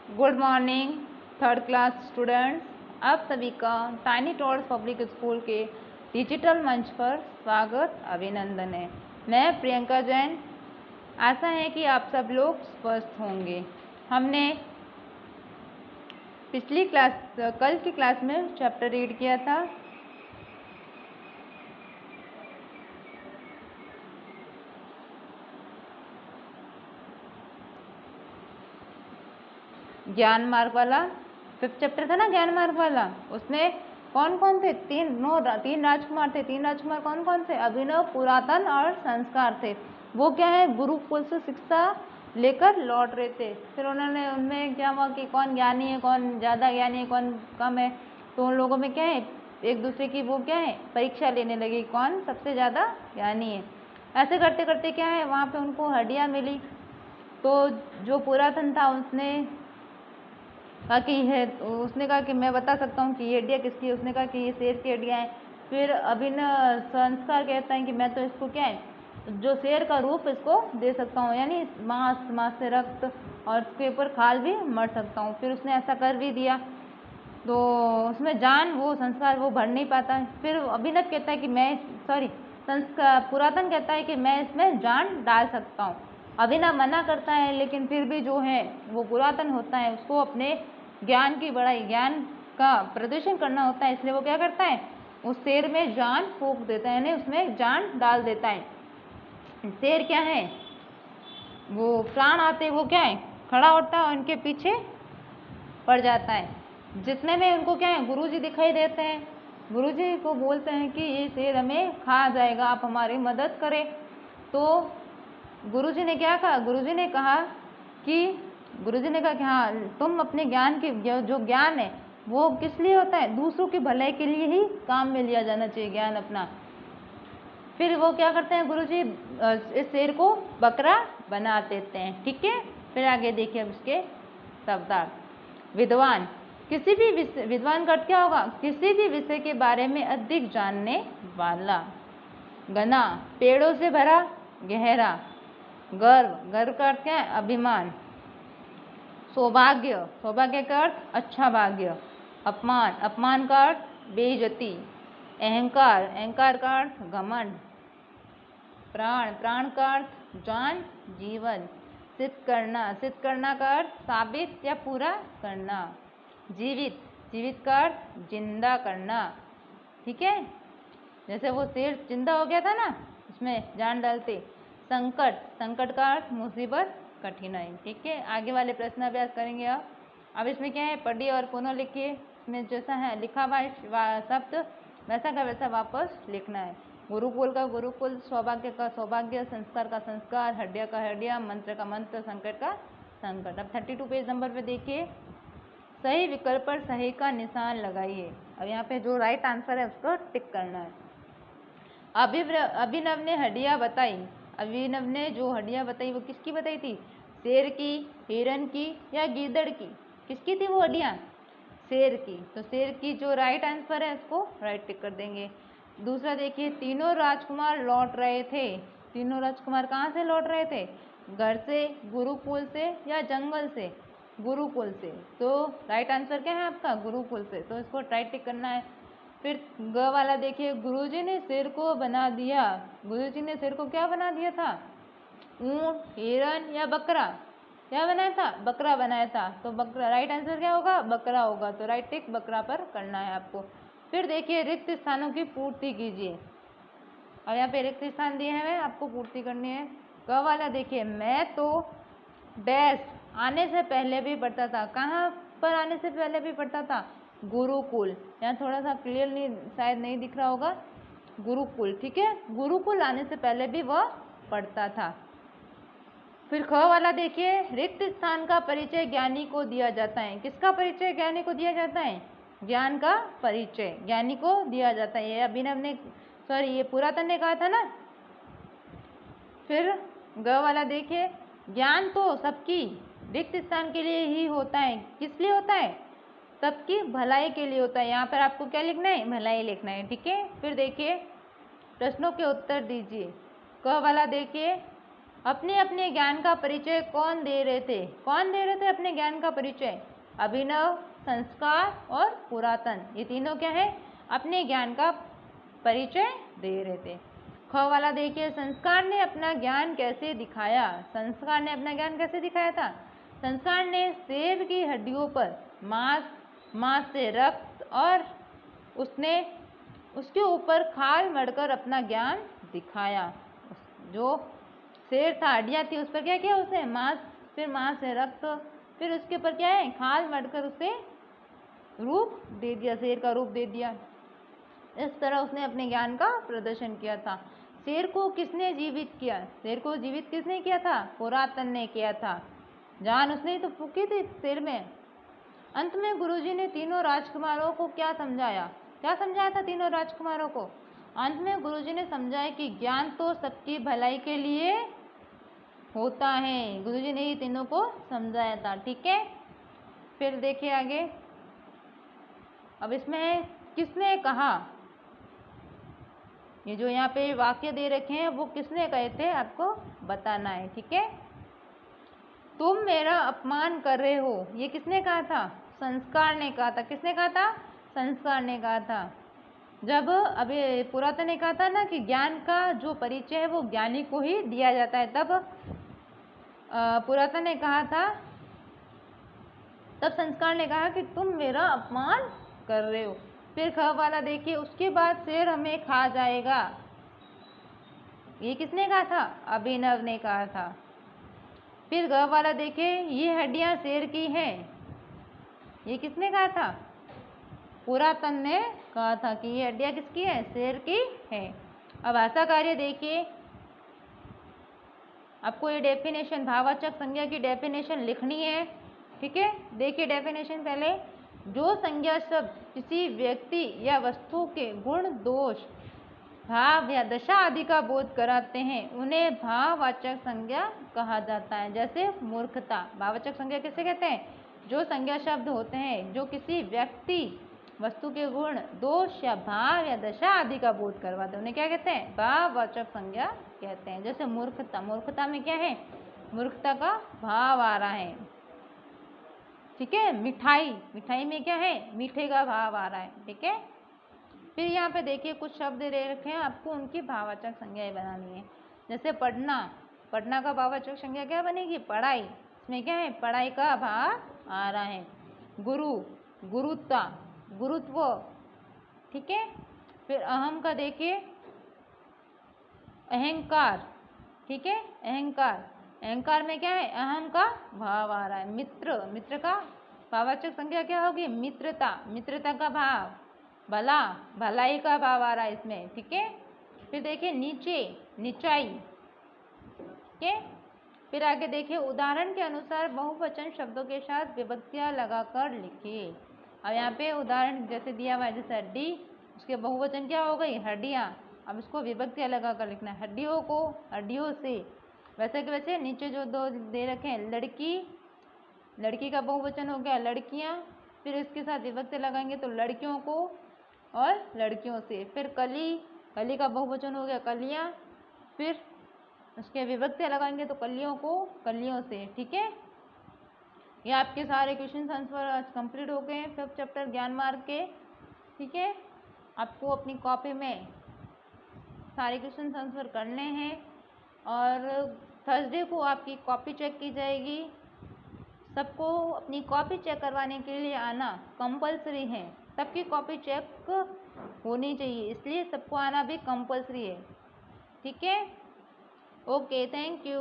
Good morning third class students. आप सभी का टाइनी टॉट्स पब्लिक स्कूल के डिजिटल मंच पर स्वागत अभिनंदन है। मैं प्रियंका जैन। आशा है कि आप सब लोग स्वस्थ होंगे। हमने पिछली क्लास कल की क्लास में चैप्टर रीड किया था ज्ञान मार्ग वाला। 5th चैप्टर था ना ज्ञान मार्ग वाला। उसमें कौन कौन थे? तीन राजकुमार थे। 3 राजकुमार कौन कौन थे? अभिनव, पुरातन और संस्कार थे। वो क्या है, गुरुकुल से शिक्षा लेकर लौट रहे थे। फिर उन्होंने उनमें क्या हुआ कि कौन ज्ञानी है, कौन ज़्यादा ज्ञानी है, कौन कम है। तो उन लोगों में क्या है, एक दूसरे की वो क्या है, परीक्षा लेने लगी कौन सबसे ज़्यादा ज्ञानी है। ऐसे करते करते क्या है, वहाँ पे उनको हड्डियाँ मिली। तो जो पुरातन था उसने कहा कि है, उसने कहा कि मैं बता सकता हूँ कि ये हड्डियाँ किसकी है। उसने कहा कि ये शेर की हड्डियाँ हैं। फिर अभिनव संस्कार कहता है कि मैं तो इसको क्या है, जो शेर का रूप इसको दे सकता हूँ, यानी मांस से रक्त और इसके ऊपर खाल भी मर सकता हूँ। फिर उसने ऐसा कर भी दिया। तो उसमें जान वो संस्कार वो भर नहीं पाता है। फिर अभिनव कहता है कि मैं संस्कार पुरातन कहता है कि मैं इसमें जान डाल सकता हूँ। अभिनव मना करता है, लेकिन फिर भी जो है वो पुरातन होता है, उसको अपने ज्ञान की बड़ाई, ज्ञान का प्रदर्शन करना होता है। इसलिए वो क्या करता है, उस शेर में जान फूंक देता है, यानी उसमें जान डाल देता है। शेर क्या है, वो प्राण आते वो क्या है, खड़ा होता है और उनके पीछे पड़ जाता है। जितने में उनको क्या है, गुरुजी दिखाई देते हैं। गुरुजी को बोलते हैं कि ये शेर हमें खा जाएगा, आप हमारी मदद करें। तो गुरुजी ने क्या कहा, गुरुजी ने कहा कि हाँ, तुम अपने ज्ञान की जो ज्ञान है वो किस लिए होता है, दूसरों की भलाई के लिए ही काम में लिया जाना चाहिए ज्ञान अपना। फिर वो क्या करते हैं, गुरुजी इस शेर को बकरा बना देते हैं। ठीक है, फिर आगे देखिए अब इसके शब्दार्थ। विद्वान, किसी भी विषय, विद्वान का अर्थ क्या होगा, किसी भी विषय के बारे में अधिक जानने वाला। घना, पेड़ों से भरा गहरा। गर्व का अर्थ क्या है, अभिमान। सौभाग्य, सौभाग्य का अर्थ अच्छा भाग्य। अपमान का अर्थ बेइज्जती। अहंकार का अर्थ घमंड। प्राण का अर्थ जान, जीवन। सिद्ध करना का अर्थ साबित या पूरा करना। जीवित का अर्थ जिंदा करना। ठीक है, जैसे वो शेर जिंदा हो गया था ना, उसमें जान डालते। संकट का अर्थ मुसीबत, कठिनाई। ठीक है, आगे वाले प्रश्न अभ्यास करेंगे। अब इसमें क्या है, पढ़िए और पुनः लिखिए। इसमें जैसा है लिखा हुआ शब्द वैसा का वैसा वापस लिखना है। गुरुकुल का गुरुकुल, सौभाग्य का सौभाग्य, संस्कार का संस्कार, हड्डिया का हड्डिया, मंत्र का मंत्र, संकट का संकट। अब 32 पेज नंबर पे देखिए, सही विकल्प पर सही का निशान लगाइए। अब यहाँ पे जो राइट आंसर है उसको टिक करना है। अभिनव ने हड्डियाँ बताई। अभिनव ने जो हड्डियाँ बताई वो किसकी बताई थी, शेर की, हिरन की या गीदड़ की? किसकी थी वो हड्डियाँ, शेर की। तो शेर की जो राइट आंसर है उसको राइट टिक कर देंगे। दूसरा देखिए, तीनों राजकुमार लौट रहे थे। तीनों राजकुमार कहाँ से लौट रहे थे, घर से, गुरुकुल से या जंगल से? गुरुकुल से। तो राइट आंसर क्या है आपका, गुरुकुल से। तो इसको राइट टिक करना है। फिर ग वाला देखिए, गुरुजी ने शेर को बना दिया। गुरुजी ने शेर को क्या बना दिया था, ऊंट, हिरन या बकरा? क्या बनाया था, बकरा बनाया था। तो बकरा, राइट आंसर क्या होगा, बकरा होगा। तो राइट टिक बकरा पर करना है आपको। फिर देखिए, रिक्त स्थानों की पूर्ति कीजिए। और यहाँ पे रिक्त स्थान दिए हैं, आपको पूर्ति करनी है। क वाला देखिए, मैं तो डैश आने से पहले भी पढ़ता था। कहाँ पर आने से पहले भी पढ़ता था, गुरुकुल। यहाँ थोड़ा सा क्लियर नहीं, शायद नहीं दिख रहा होगा, गुरुकुल। ठीक है, गुरुकुल आने से पहले भी वह पढ़ता था। फिर ख वाला देखिए, रिक्त स्थान का परिचय ज्ञानी को दिया जाता है। किसका परिचय ज्ञानी को दिया जाता है, ज्ञान का परिचय ज्ञानी को दिया जाता है। ये अभिनव ने, ये पुरातन ने कहा था ना। फिर ग वाला देखिए, ज्ञान तो सबकी रिक्त स्थान के लिए ही होता है। किस लिए होता है, सबकी भलाई के लिए होता है। यहाँ पर आपको क्या लिखना है, भलाई लिखना है। ठीक है, फिर देखिए, प्रश्नों के उत्तर दीजिए। क वाला देखिए, अपने अपने ज्ञान का परिचय कौन दे रहे थे? कौन दे रहे थे अपने ज्ञान का परिचय? अभिनव, संस्कार और पुरातन, ये तीनों क्या है? अपने ज्ञान का परिचय दे रहे थे। ख वाला देखिए, संस्कार ने अपना ज्ञान कैसे दिखाया? संस्कार ने अपना ज्ञान कैसे दिखाया था? संस्कार ने सेब की हड्डियों पर मांस से रक्त और उसके ऊपर खाल मढ़कर अपना ज्ञान दिखाया। जो शेर था, हड्डियाँ थी, उस पर क्या किया उसने? मांस, फिर मांस से रक्त, फिर उसके ऊपर क्या है? खाल मढ़कर उसे रूप दे दिया, शेर का रूप दे दिया। इस तरह उसने अपने ज्ञान का प्रदर्शन किया था। शेर को किसने जीवित किया? शेर को जीवित किसने किया था? पुरातन ने किया था। जान उसने तो फूकी थी शेर में। अंत में गुरुजी ने तीनों राजकुमारों को क्या समझाया? क्या समझाया था तीनों राजकुमारों को? अंत में गुरुजी ने समझाया कि ज्ञान तो सबकी भलाई के लिए होता है। गुरुजी ने ये तीनों को समझाया था। ठीक है, फिर देखिए आगे। अब इसमें किसने कहा? ये जो यहाँ पे वाक्य दे रखे हैं वो किसने कहे थे आपको बताना है। ठीक है, तुम मेरा अपमान कर रहे हो, ये किसने कहा था? संस्कार ने कहा था। किसने कहा था? संस्कार ने कहा था। जब अभी पुरातन ने कहा था ना कि ज्ञान का जो परिचय है वो ज्ञानी को ही दिया जाता है, तब पुरातन ने कहा था, तब संस्कार ने कहा कि तुम मेरा अपमान कर रहे हो। फिर ख वाला देखिए, उसके बाद शेर हमें खा जाएगा, ये किसने कहा था? अभिनव ने कहा था। फिर ग वाला देखिए, ये हड्डियां शेर की हैं, ये किसने कहा था? पुरातन ने कहा था कि ये हड्डियां किसकी है? शेर की है। अब भाषा कार्य देखिए, आपको ये डेफिनेशन, भाववाचक संज्ञा की डेफिनेशन लिखनी है। ठीक है, देखिए डेफिनेशन पहले। जो संज्ञा शब्द किसी व्यक्ति या वस्तु के गुण, दोष, भाव या दशा आदि का बोध कराते हैं उन्हें भाववाचक संज्ञा कहा जाता है। जैसे मूर्खता, भाववाचक संज्ञा किसे कहते हैं? जो संज्ञा शब्द होते हैं जो किसी व्यक्ति, वस्तु के गुण, दोष या भाव या दशा आदि का बोध करवाते हैं उन्हें क्या कहते हैं? भाववाचक संज्ञा कहते हैं। जैसे मूर्खता, मूर्खता में क्या है? मूर्खता का भाव आ रहा है। ठीक है, मिठाई, मिठाई में क्या है? मीठे का भाव आ रहा है। ठीक है, फिर यहाँ पे देखिए कुछ शब्द दे रखे हैं, आपको उनकी भाववाचक संज्ञाएं बनानी है। जैसे पढ़ना, पढ़ना का भाववाचक संज्ञा क्या बनेगी? पढ़ाई, इसमें क्या है? पढ़ाई का भाव आ रहा है। गुरु, गुरुता, गुरुत्व। ठीक है, फिर अहम का देखिए, अहंकार। ठीक है, अहंकार, अहंकार में क्या है? अहम का भाव आ रहा है। मित्र, मित्र का भाववाचक संज्ञा क्या होगी? मित्रता, मित्रता का भाव। भला, भलाई का भाव आ रहा है इसमें। ठीक है, फिर देखिए नीचे, निचाई। ठीक है, फिर आगे देखिए, उदाहरण के अनुसार बहुवचन शब्दों के साथ विभक्तियां लगाकर लिखिए। अब यहाँ पे उदाहरण जैसे दिया हुआ है, जैसे हड्डी, उसके बहुवचन क्या हो गई? हड्डियाँ। अब इसको विभक्तियां लगाकर लिखना है। हड्डियों को हड्डियों से, वैसे कि वैसे नीचे जो दो दे रखे हैं, लड़की, लड़की का बहुवचन हो गया लड़कियां, फिर इसके साथ विभक्ति लगाएंगे तो लड़कियों को और लड़कियों से। फिर कली, कली का बहुवचन हो गया कलियां, फिर उसके विभक्ति लगाएंगे तो कलियों को कलियों से। ठीक है, ये आपके सारे क्वेश्चन आंसर आज कंप्लीट हो गए हैं 5th चैप्टर ज्ञान मार्ग के। ठीक है, आपको अपनी कॉपी में सारे क्वेश्चन आंसर करने हैं और थर्सडे को आपकी कॉपी चेक की जाएगी। सबको अपनी कॉपी चेक करवाने के लिए आना कंपलसरी है, सबकी कॉपी चेक होनी चाहिए, इसलिए सबको आना भी कंपलसरी है। ठीक है, ओके, थैंक यू।